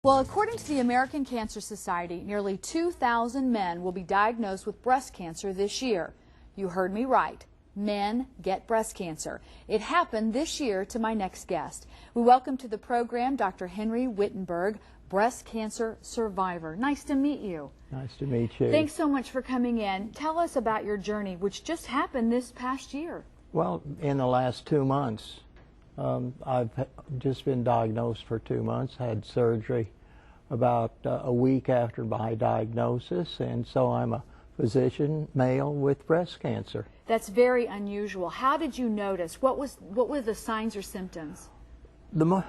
Well, according to the American Cancer Society, nearly 2,000 men will be diagnosed with breast cancer this year. You heard me right. Men get breast cancer. It happened this year to my next guest. We welcome to the program Dr. Henry Wittenberg, breast cancer survivor. Nice to meet you. Nice to meet you. Thanks so much for coming in. Tell us about your journey, which just happened this past year. Well, in the last 2 months. I've just been diagnosed for 2 months, had surgery about a week after my diagnosis, and so I'm a physician, male, with breast cancer. That's very unusual. How did you notice? What were the signs or symptoms? The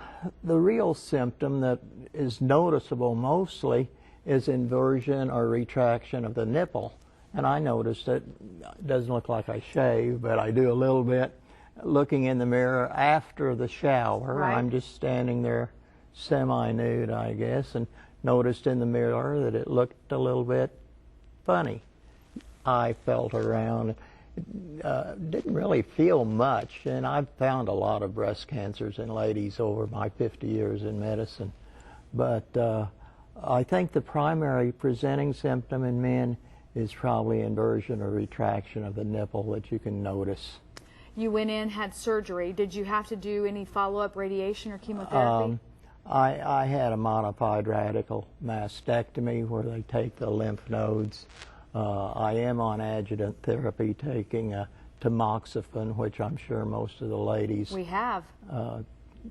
real symptom that is noticeable mostly is inversion or retraction of the nipple. And I noticed it doesn't look like I shave, but I do a little bit. Looking in the mirror after the shower, right. I'm just standing there semi-nude, I guess, and noticed in the mirror that it looked a little bit funny. I felt around, didn't really feel much, and I've found a lot of breast cancers in ladies over my 50 years in medicine. But I think the primary presenting symptom in men is probably inversion or retraction of the nipple that you can notice. You went in, had surgery. Did you have to do any follow-up radiation or chemotherapy? I had a modified radical mastectomy where they take the lymph nodes. I am on adjuvant therapy taking tamoxifen, which I'm sure most of the ladies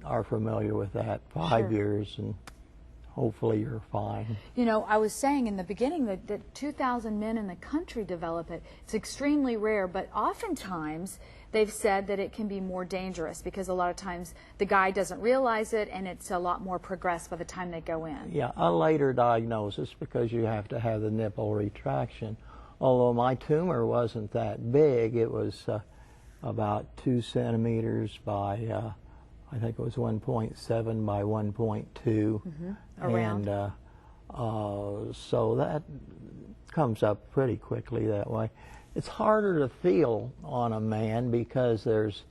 are familiar with that. 5 years, and hopefully you're fine. You know, I was saying in the beginning that 2,000 men in the country develop it. It's extremely rare, but oftentimes they've said that it can be more dangerous because a lot of times the guy doesn't realize it and it's a lot more progressed by the time they go in. Yeah, a later diagnosis because you have to have the nipple retraction. Although my tumor wasn't that big, it was about 2 centimeters by I think it was 1.7 by 1.2, Around. and so that comes up pretty quickly that way. It's harder to feel on a man because there's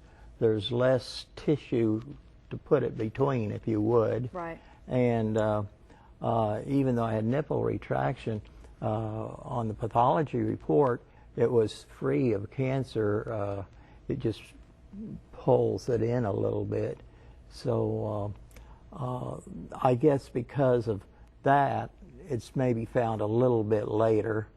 less tissue to put it between, if you would. Right. And even though I had nipple retraction, on the pathology report, it was free of cancer. It just pulls it in a little bit. So I guess because of that, it's maybe found a little bit later.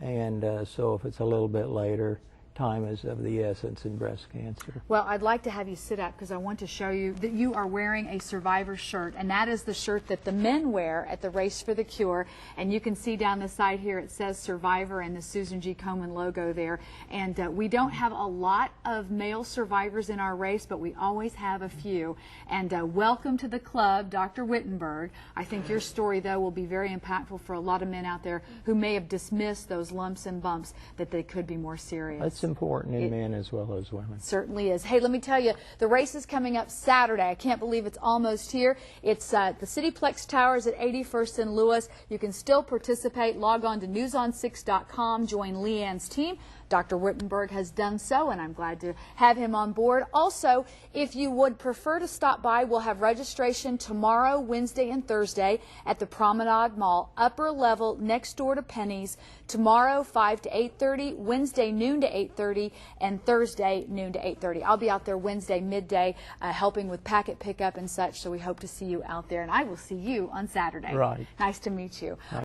And so if it's a little bit later, time is of the essence in breast cancer. Well, I'd like to have you sit up because I want to show you that you are wearing a survivor shirt, and that is the shirt that the men wear at the Race for the Cure. And you can see down the side here it says Survivor and the Susan G. Komen logo there. And we don't have a lot of male survivors in our race, but we always have a few. And welcome to the club, Dr. Wittenberg. I think your story, though, will be very impactful for a lot of men out there who may have dismissed those lumps and bumps, that they could be more serious. It's important in men as well as women. Certainly is. Hey, let me tell you, the race is coming up Saturday. I can't believe it's almost here. It's the Cityplex Towers at 81st and Lewis. You can still participate. Log on to newson6.com. Join Leanne's team. Dr. Wittenberg has done so, and I'm glad to have him on board. Also, if you would prefer to stop by, we'll have registration tomorrow, Wednesday, and Thursday at the Promenade Mall, upper level next door to Penny's. Tomorrow, 5 to 8:30, Wednesday, noon to 8:30, and Thursday, noon to 8:30. I'll be out there Wednesday midday helping with packet pickup and such, so we hope to see you out there, and I will see you on Saturday. Right. Nice to meet you.